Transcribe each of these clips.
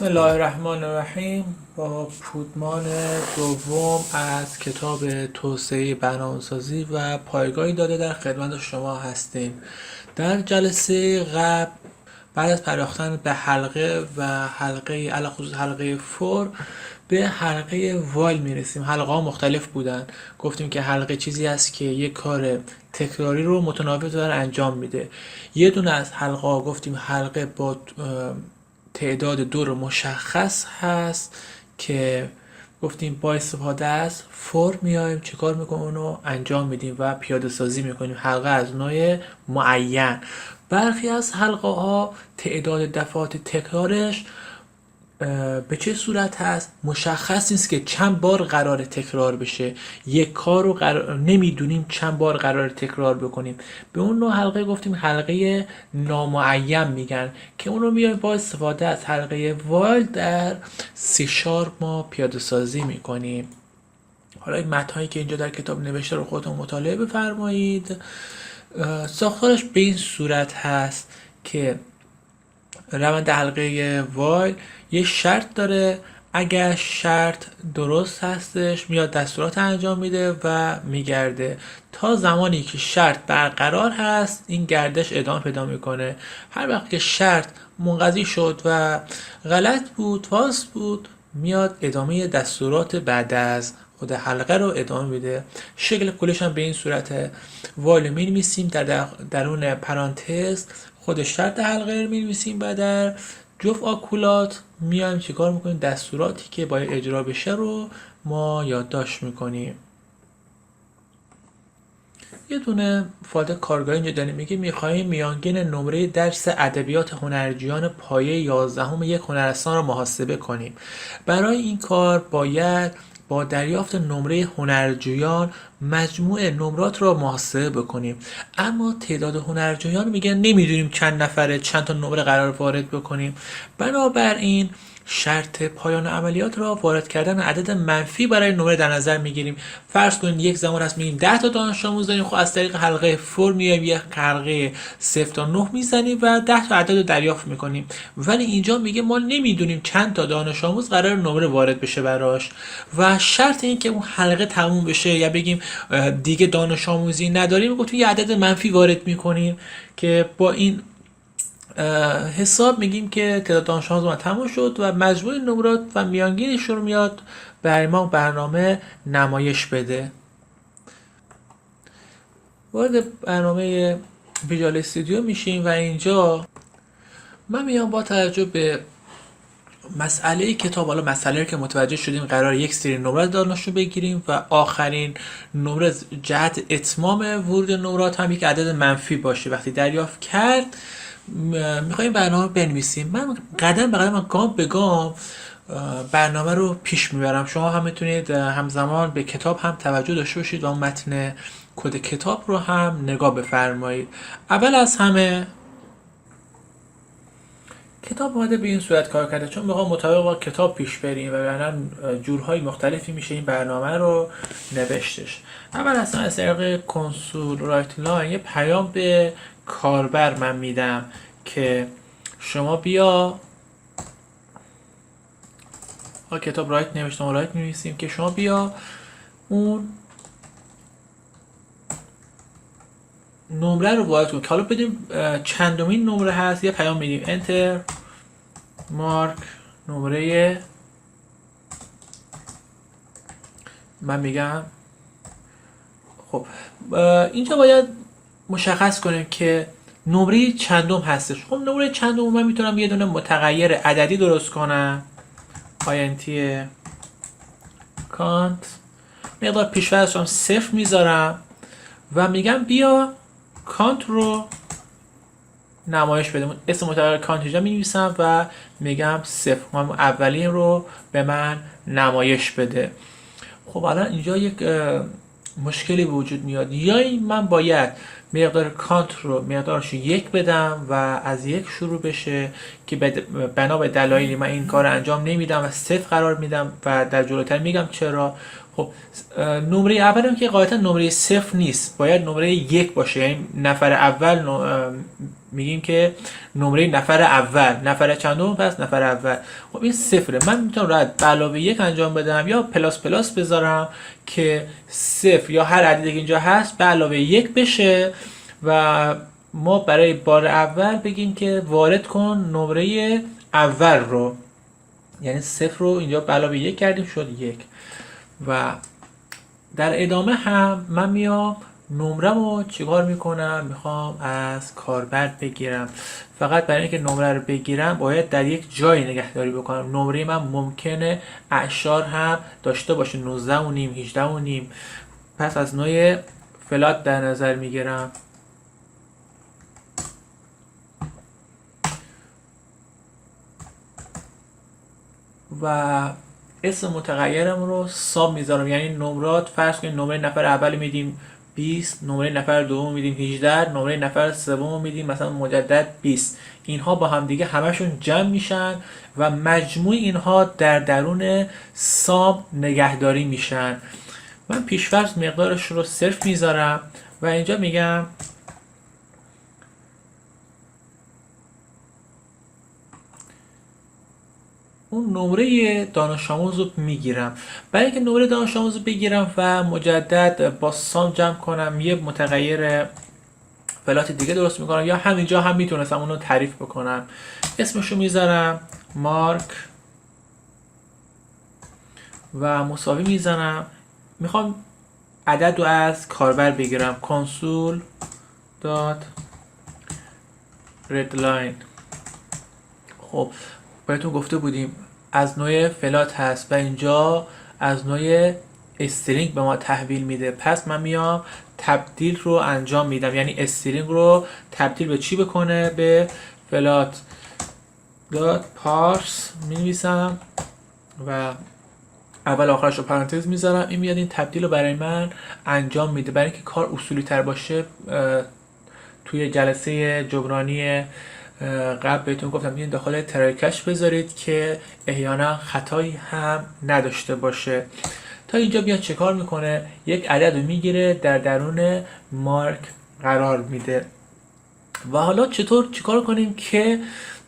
بسم الله الرحمن الرحیم. با پودمان دوم از کتاب توسعه برنامه‌سازی و پایگاهی داده در خدمت شما هستیم. در جلسه قبل بعد از پرداختن به حلقه و حلقه علاخصوص حلقه فور به حلقه وایل میرسیم. حلقه ها مختلف بودن. گفتیم که حلقه چیزی است که یک کار تکراری رو متناوب داره انجام میده. یه دونه از حلقه ها گفتیم حلقه با تعداد دور مشخص هست که گفتیم با استفاده از فور میایم چیکار میکنیم اونو انجام میدیم و پیاده سازی میکنیم. حلقه از نوع معین. برخی از حلقه ها تعداد دفعات تکرارش به چه صورت هست مشخص نیست که چند بار قرار تکرار بشه. یک کار رو نمیدونیم چند بار قرار تکرار بکنیم. به اون نوع حلقه گفتیم حلقه نامعین میگن که اون رو میایم با استفاده از حلقه وایل در سی شارپ ما پیاده سازی میکنیم. حالا این متن‌هایی که اینجا در کتاب نوشته رو خودتون مطالعه بفرمایید. ساختارش به این صورت هست که روند حلقه وایل یه شرط داره. اگر شرط درست هستش میاد دستورات انجام میده و میگرده تا زمانی که شرط برقرار هست. این گردش ادامه پیدا میکنه. هر وقت که شرط منقضی شد و غلط بود فالس بود میاد ادامه دستورات بعد از خود حلقه رو ادامه میده. شکل کلش هم به این صورت وایل می‌نویسیم در درون پرانتز خود شرط حلقه رو می‌نویسیم و در جفت آکولات میایم چیکار میکنیم دستوراتی که باید اجرا بشه رو ما یادداشت میکنیم. یه دونه فایل کارگاهی اینجا داریم میگه میخواهیم میانگین نمره درس ادبیات هنرجویان پایه 11 یک هنرستان رو محاسبه کنیم. برای این کار باید با دریافت نمره هنرجویان مجموع نمرات را محاسبه بکنیم. اما تعداد هنرجویان میگن نمیدونیم چند نفره چند تا نمره قرار وارد بکنیم. بنابراین شرط پایان عملیات را وارد کردن عدد منفی برای نمره در نظر میگیریم. فرض کنید یک زمان هست میگیم 10 تا دانش آموز داریم. خب از طریق حلقه فور میایم یک حلقه 0 تا 9 میزنیم و 10 تا عدد رو دریافت میکنیم. ولی اینجا میگه ما نمیدونیم چند تا دانش آموز قرار نمره وارد بشه براش و شرط این که اون حلقه تموم بشه یا بگیم دیگه دانش آموزی نداریم گفتیم یه عدد منفی وارد میکنیم که با این حساب میگیم که تعداد دانش آموز ما تموم شد و مجموع نمرات و میانگینش رو میاد برای ما برنامه نمایش بده. وارد برنامه ویژوال استودیو میشیم و اینجا من میام با توجه به مسئله کتاب، حالا مسئله که متوجه شدیم قرار یک سری نمرات دانشجو بگیریم و آخرین نمره جهت اتمام ورود نمرات هم یک عدد منفی باشه. وقتی دریافت کرد میخوایم برنامه بنویسیم. من قدم به قدم گام به گام برنامه رو پیش میبرم. شما هم میتونید همزمان به کتاب هم توجه داشته باشید و اون متن کد کتاب رو هم نگاه بفرمایید. اول از همه کتاب اومده به این صورت کار کرده چون میخوام مطابق با کتاب پیش بریم و بعدا جورهای مختلفی میشه این برنامه رو نوشتش. اول اصلا از طریق کنسول رایت لاین یه پیام به کاربر من میدم که شما بیا کتاب رایت نوشتم و رایت می‌نویسیم که شما بیا اون نمره رو وارد کن که حالا بدیم چندمین نمره هست. یه پیام میدیم انتر مارک نمره من میگم. خب اینجا باید مشخص کنیم که نمره چندم هستش. خب نمره چندم من میتونم یه دونه متغیر عددی درست کنم int کانت مقدار پیش‌فرض رو 0 میذارم و میگم بیا کانت رو نمایش بده. اسم متغیر کانت اینجا مینویسم و میگم 0 اولین رو به من نمایش بده. خب الان اینجا یک مشکلی به وجود میاد. یا من باید مقدار کانت رو مقدارش 1 بدم و از 1 شروع بشه که بنا به دلایلی من این کار رو انجام نمیدم و 0 قرار میدم و در جلوتر میگم چرا. خب نمره اول هم که قاعدتا نمره صفر نیست، باید نمره یک باشه. یعنی نفر اول میگیم که نمره نفر اول، نفر چندم پس نفر اول. خب این صفره. من میتونم راحت به علاوه یک انجام بدم یا پلاس پلاس بذارم که صفر یا هر عددی که اینجا هست به علاوه یک بشه و ما برای بار اول بگیم که وارد کن نمره اول رو، یعنی صفر رو اینجا به علاوه یک کردیم شد یک. و در ادامه هم من میام نمره‌مو چیکار میکنم؟ میخوام از کاربر بگیرم. فقط برای اینکه نمره رو بگیرم باید در یک جای نگهداری بکنم. نمره من ممکنه اعشار هم داشته باشه، 19 و نیم، 18 و نیم. پس از نوع فلات در نظر میگیرم و اسم متغیرم رو ساب میذارم. یعنی نمرات فرض کنید نمره نفر اول میدیم 20، نمره نفر دوم میدیم 18، نمره نفر سوم میدیم مثلا مجدد 20. اینها با هم دیگه همشون جمع میشن و مجموع اینها در درون ساب نگهداری میشن. من پیش‌فرض مقدارش رو صفر میذارم و اینجا میگم اون نمره دانش آموز رو میگیرم. برای اینکه نمره دانش آموز رو بگیرم و مجدد با سام جمع کنم، یه متغیر فلات دیگه درست میکنم یا همینجا هم میتونستم اونو تعریف بکنم. اسمشو میذارم مارک و مساوی میزنم. میخوام عدد رو از کاربر بگیرم. کنسول دات ردلاین. خب بهتون گفته بودیم از نوع فلات هست و اینجا از نوع استرینگ به ما تحویل میده. پس من میام تبدیل رو انجام میدم، یعنی استرینگ رو تبدیل به چی بکنه؟ به فلات دات پارس مینویسم و اول آخرش رو پرانتز میذارم. این میاد این تبدیل رو برای من انجام میده. برای اینکه کار اصولی تر باشه توی جلسه جبرانی قبل بهتون گفتم این داخل ترکش بذارید که احیانا خطایی هم نداشته باشه. تا اینجا بیاد چه کار میکنه؟ یک عدد رو میگیره در درون مارک قرار میده. و حالا چیکار کنیم که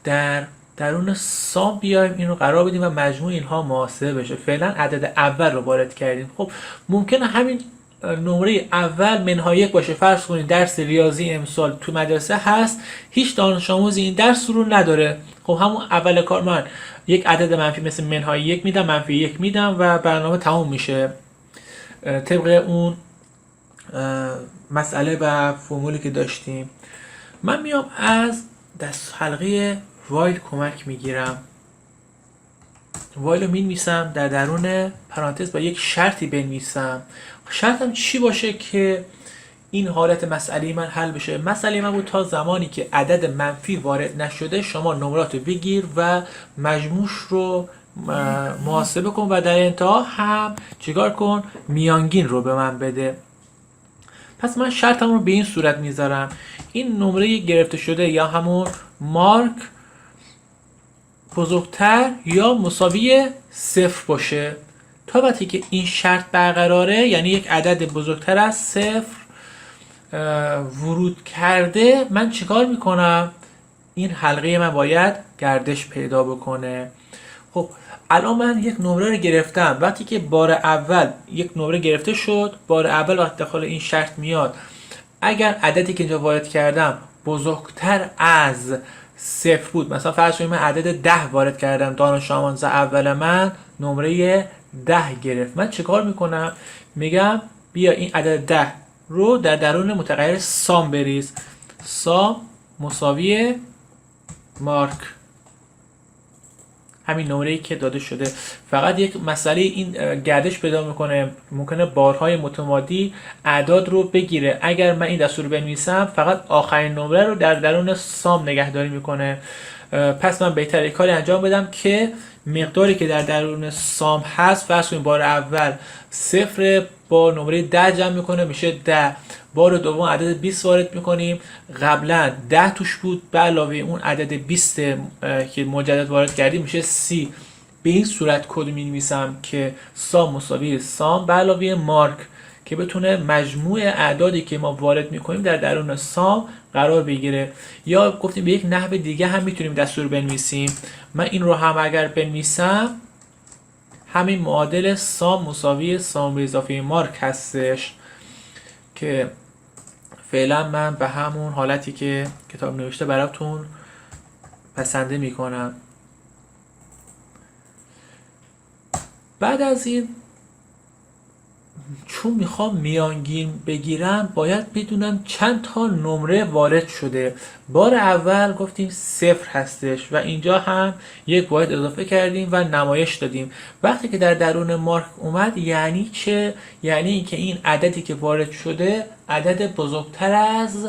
در درون سام بیایم این رو قرار بدیم و مجموع اینها محاسبه بشه؟ فعلا عدد اول رو وارد کردیم. خب ممکنه همین نمره اول منهای یک باشه. فرض کنید درس ریاضی امسال تو مدرسه هست، هیچ دانش آموزی این درس رو نداره. خب همون اول کار من یک عدد منفی مثل منهای یک میدم، منفی یک میدم و برنامه تموم میشه طبق اون مسئله و فرمولی که داشتیم. من میام از دست حلقه وایل کمک میگیرم. وایل رو مینویسم در درون پرانتز با یک شرطی بنویسم. شرطم چی باشه که این حالت مسئله من حل بشه؟ مسئله من بود تا زمانی که عدد منفی وارد نشده شما نمرات رو بگیر و مجموعش رو محاسبه کن و در انتها هم چیکار کن؟ میانگین رو به من بده. پس من شرطم رو به این صورت میذارم این نمره گرفته شده یا همون مارک بزرگتر یا مساوی صفر باشه. تا وقتی که این شرط برقراره، یعنی یک عدد بزرگتر از صفر ورود کرده، من چیکار میکنم؟ این حلقه من باید گردش پیدا بکنه. خب الان من یک نمره رو گرفتم. وقتی که بار اول یک نمره گرفته شد، بار اول وقتی داخل این شرط میاد اگر عددی که اینجا وارد کردم بزرگتر از صفر بود، مثلا فرض کنید من عدد 10 وارد کردم، دانش آموز اول من نمره 10 گرفت، من چه کار میکنم؟ میگم بیا این عدد 10 رو در درون متغیر سام بریز. سام مساوی مارک، همین نمره‌ای که داده شده. فقط یک مسئله این گردش پیدا میکنه، ممکنه بارهای متمادی اعداد رو بگیره. اگر من این دستور رو بنویسم فقط آخرین نمره رو در درون سام نگهداری میکنه. پس من بهتره کاری انجام بدم که مقداری که در درون سام هست، فرض کنید بار اول صفر با نمره 10 جمع میکنه میشه 10، بار دوم عدد 20 وارد میکنیم، قبلا 10 توش بود به علاوه اون عدد 20 که مجدد وارد کردیم میشه 30. به این صورت کد می نویسم که سام مساوی سام به علاوه مارک که بتونه مجموع اعدادی که ما وارد میکنیم در درون سام قرار بگیره. یا گفتیم به یک نحو دیگه هم میتونیم دستور بنویسیم. من این رو هم اگر بنویسم همین معادل سام مساوی سام به اضافه مارک هستش که فعلا من به همون حالتی که کتاب نوشته براتون پسنده میکنم. بعد از این چون میخوام میانگین بگیرم باید بدونم چند تا نمره وارد شده. بار اول گفتیم 0 هستش و اینجا هم یک واحد اضافه کردیم و نمایش دادیم. وقتی که در درون مارک اومد یعنی چه؟ یعنی اینکه این عددی که وارد شده عدد بزرگتر از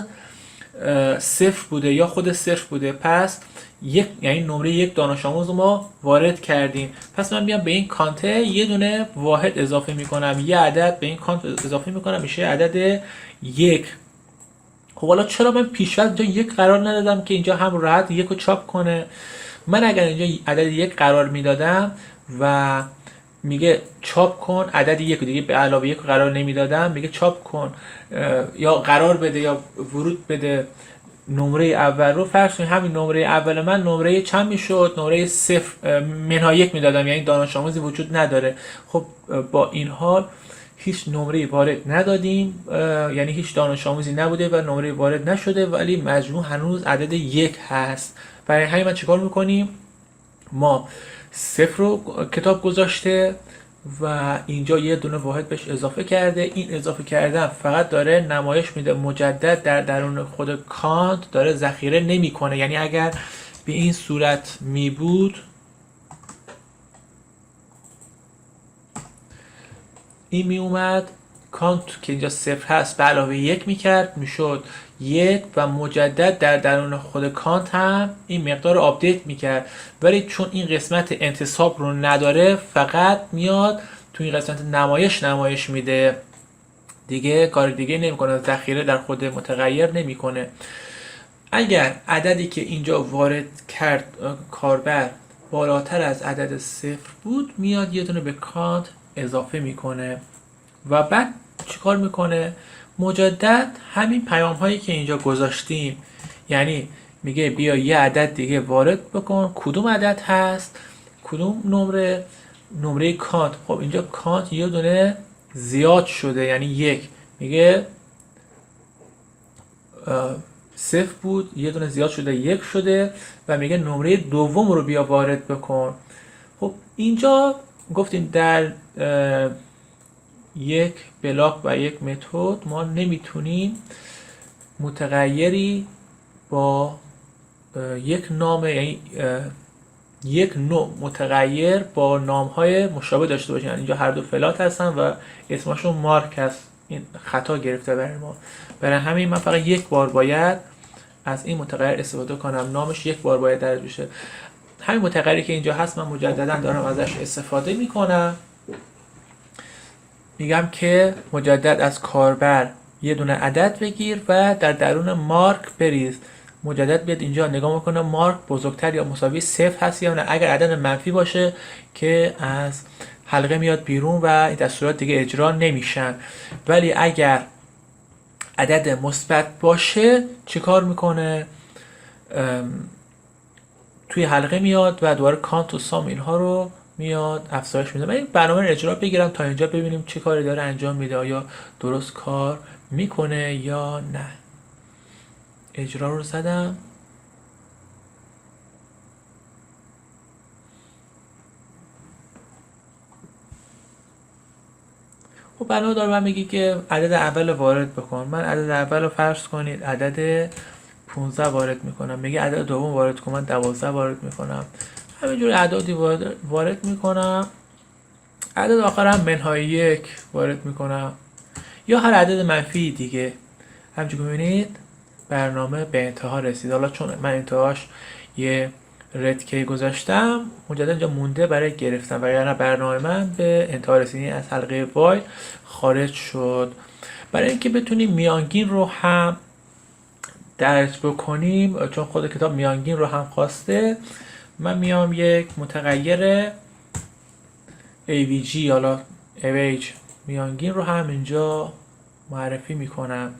0 بوده یا خود 0 بوده. پس یعنی نمره یک دانش آموز ما وارد کردیم. پس من بیام به این کانته یه دونه واحد اضافه میکنم، یه عدد به این کانت اضافه میکنم میشه عدد 1. خب حالا چرا من پیش‌فرض اینجا 1 قرار ندادم که اینجا هم راحت 1 رو چاپ کنه؟ من اگر اینجا عدد 1 قرار میدادم و میگه چاپ کن عدد 1 دیگه به علاوه 1 قرار نمیدادم، میگه چاپ کن یا قرار بده یا ورود بده نمره اول رو. فرض کنید همین نمره اول من نمره چند میشد؟ نمره 0 منها 1 میدادم، یعنی دانش آموزی وجود نداره. خب با این حال هیچ نمره وارد ندادیم، یعنی هیچ دانش آموزی نبوده و نمره وارد نشده، ولی مجموع هنوز عدد 1 هست. برای همین من چیکار میکنیم؟ ما 0 رو کتاب گذاشته و اینجا یه دونه واحد بهش اضافه کرده. این اضافه کردن فقط داره نمایش میده مجدد در درون خود کانت داره ذخیره نمیکنه. یعنی اگر به این صورت می بود این می اومد کانت که اینجا 0 هست به علاوه 1 میکرد میشد 1 و مجدد در درون خود کانت هم این مقدار رو آپدیت میکرد. ولی چون این قسمت انتصاب رو نداره فقط میاد تو این قسمت نمایش میده، دیگه کار دیگه نمیکنه، ذخیره در خود متغیر نمیکنه. اگر عددی که اینجا وارد کرد کاربر بالاتر از عدد 0 بود میاد یه دونه به کانت اضافه میکنه و بعد چیکار میکنه؟ مجدد همین پیام هایی که اینجا گذاشتیم، یعنی میگه بیا یه عدد دیگه وارد بکن. کدوم عدد هست؟ کدوم نمره؟ نمره کانت. خب اینجا کانت یه دونه زیاد شده یعنی 1. میگه 0 بود یه دونه زیاد شده 1 شده و میگه نمره دوم رو بیا وارد بکن. خب اینجا گفتیم در یک بلاک و یک متد ما نمیتونیم متغیری با یک نام، یعنی یک نوع متغیر با نام‌های مشابه داشته باشیم. یعنی اینجا هر دو فلات هستن و اسمشون مارک هست. این خطا گرفته برای ما. برای همین من فقط یک بار باید از این متغیر استفاده کنم، نامش یک بار باید درج بشه. همین متغیری که اینجا هست من مجددا دارم ازش استفاده میکنم. میگم که مجدد از کاربر یه دونه عدد بگیر و در درون مارک بریز. مجدد بیاد اینجا نگاه میکنه مارک بزرگتر یا مساوی 0 هست یا نه. اگر عدد منفی باشه که از حلقه میاد بیرون و این دستورات دیگه اجرا نمیشن. ولی اگر عدد مثبت باشه چیکار میکنه؟ توی حلقه میاد و دوباره کانت و سام اینها رو میاد افزایش میده. من این برنامه رو اجرا بگیرم تا اینجا ببینیم چه کاری داره انجام میده، آیا درست کار میکنه یا نه. اجرا رو زدم. خب برنامه داره من میگه که عدد اول وارد بکن. من عدد اول رو فرض کنید عدد 15 وارد میکنم. میگه عدد دوم وارد کن. من 12 وارد میکنم. همینجور اعدادی وارد میکنم. عدد آخر هم منهای 1 وارد میکنم یا هر عدد منفی دیگه. همچون که میبینید برنامه به انتها رسید. حالا چون من انتهاش یه رد کی گذاشتم مجدد اینجا مونده برای گرفتن و یعنی برنامه من به انتها رسید، از حلقه وایل خارج شد. برای اینکه بتونیم میانگین رو هم درج بکنیم، چون خود کتاب میانگین رو هم خواسته، من میام یک متغیر AVG حالا average میانگین رو هم اینجا معرفی میکنم.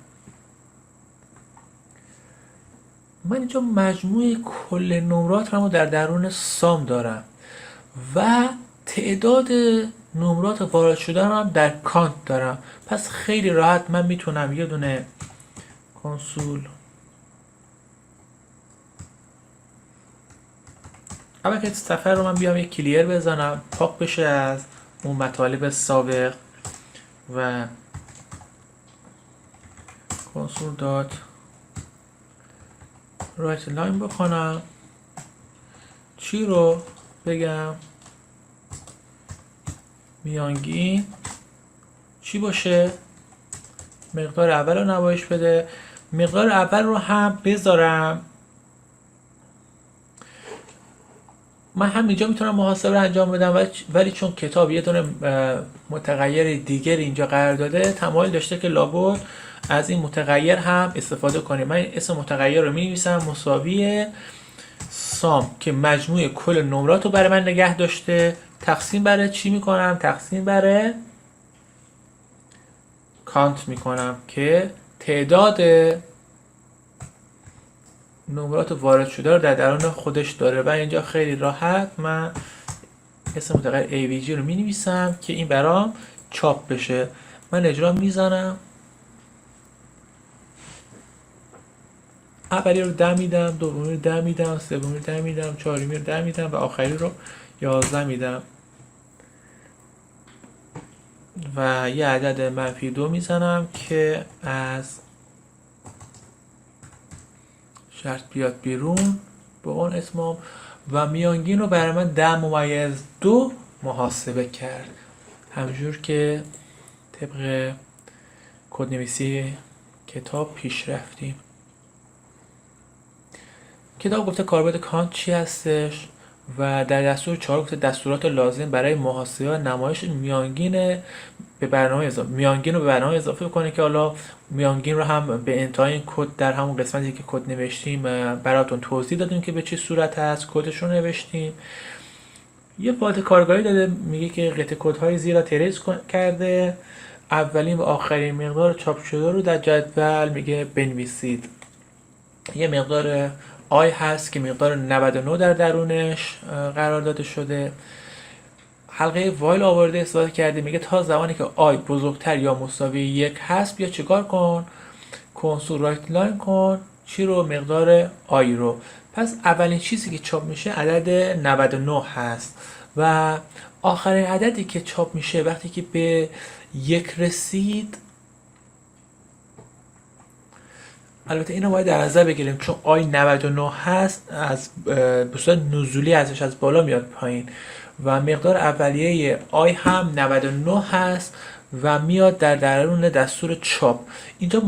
من اینجا مجموع کل نمرات رو در درون سام دارم و تعداد نمرات وارد شده رو هم در کانت دارم. پس خیلی راحت من میتونم یه دونه کنسول اول که صفحه رو من بیام یک کلیر بزنم پاک بشه از اون مطالب سابق و کنسول دات رایت لاین بکنم. چی رو بگم؟ میانگین چی باشه؟ مقدار اول رو نمایش بده. مقدار اول رو هم بذارم. من هم اینجا میتونم محاسبه رو انجام بدم ولی چون کتاب یه دونه متغیر دیگر اینجا قرار داده تمایل داشته که لابد از این متغیر هم استفاده کنیم. من اسم متغیر رو می‌نویسم مساوی سام که مجموع کل نمرات رو برای من نگه داشته. تقسیم بر چی میکنم؟ تقسیم بر کانت میکنم که تعداد نمرات وارد شده رو در درون خودش داره و اینجا خیلی راحت من اسم متغیر AVG رو می نویسم که این برام چاپ بشه. من اجرا میزنم. اولی رو 10 میدم، دومی رو 10 میدم، سومی رو 10 میدم، چهارمی رو 10 میدم و آخری رو 11 میدم و یه عدد -2 میزنم که از شرط بیاد بیرون به اون اسمم و میانگین رو برای من 10-2 محاسبه کرد همجور که طبق کدنویسی کتاب پیش رفتیم. کتاب گفته کاربرد کانت چی هستش و در دستور 4 گفته دستورات لازم برای محاسبه و نمایش میانگین به برنامه اضافه میانگین رو به برنامه اضافه کنه که حالا میانگین رو هم به انتهای این کد در همون قسمتی که کد نوشتیم براتون توضیح دادیم که به چه صورت هست. کدش رو نوشتیم. یه فایل کارگاهی داده میگه که قطعه کدهای زیرا تریس کرده. اولین و آخرین مقدار چاپ شده رو در جدول میگه بنویسید. یه مقدار آی هست که مقدار 99 در درونش قرار داده شده. حلقه وایل آورده استفاده کرده میگه تا زمانی که آی بزرگتر یا مساوی 1 هست بیا چیکار کن؟ کنسول رایت لاین کن. چی رو؟ مقدار آی رو. پس اولین چیزی که چاپ میشه عدد 99 هست و آخرین عددی که چاپ میشه وقتی که به 1 رسید. البته اینو باید در نظر بگیریم چون آی 99 هست از به صورت نزولی ازش از بالا میاد پایین و مقدار اولیه آی هم 99 هست و میاد در درون دستور چاپ. اینجا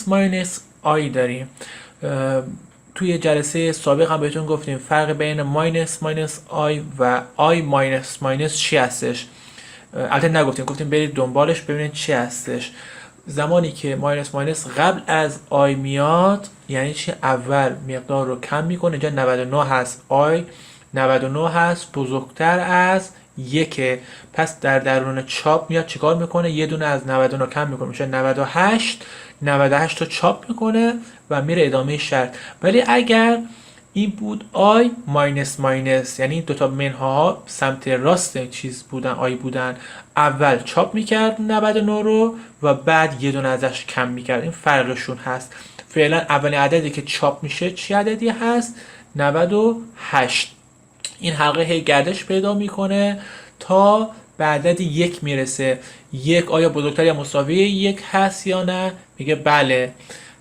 ماینس آی داریم. توی جلسه سابق هم بهتون گفتیم فرق بین ماینس آی و آی ماینس چی هستش. البته نگفتیم، گفتیم برید دنبالش ببینید چی هستش. زمانی که ماینس قبل از آی میاد یعنی چی؟ اول مقدار رو کم میکنه. اینجا 99 هست، آی 99 هست بزرگتر از 1. پس در درون چاپ میاد چیکار میکنه؟ یه دونه از 99 کم میکنه میشه 98 رو چاپ میکنه و میره ادامه شرط. ولی اگر این بود آی ماینس یعنی دو تا منها سمت راست چیز بودن، آی بودن، اول چاپ میکرد 99 رو و بعد یه دونه ازش کم میکرد. این فرقشون هست. فعلا اولین عددی که چاپ میشه چی عددی هست؟ 98. این حلقه هی گردش پیدا میکنه تا به عدد 1 میرسه. 1 آیا بزرگتر یا مساوی 1 هست یا نه؟ میگه بله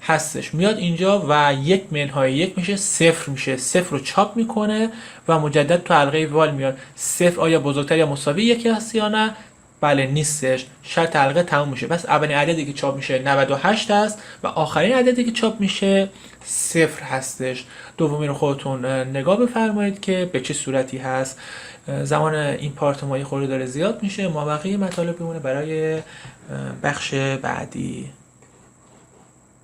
هستش. میاد اینجا و 1-1 میشه 0 میشه. 0 رو چاپ میکنه و مجدد تو حلقه وال میاد. 0 آیا بزرگتر یا مساوی 1 هست یا نه؟ بله نیستش. شرط حلقه تموم میشه. پس اولین عددی که چاپ میشه 98 هست و آخرین عددی که چاپ میشه 0 هستش. دومی رو خودتون نگاه بفرمایید که به چه صورتی هست. زمان این پارت ما یه خورده داره زیاد میشه. ما بقیه مطالب بمونه برای بخش بعدی.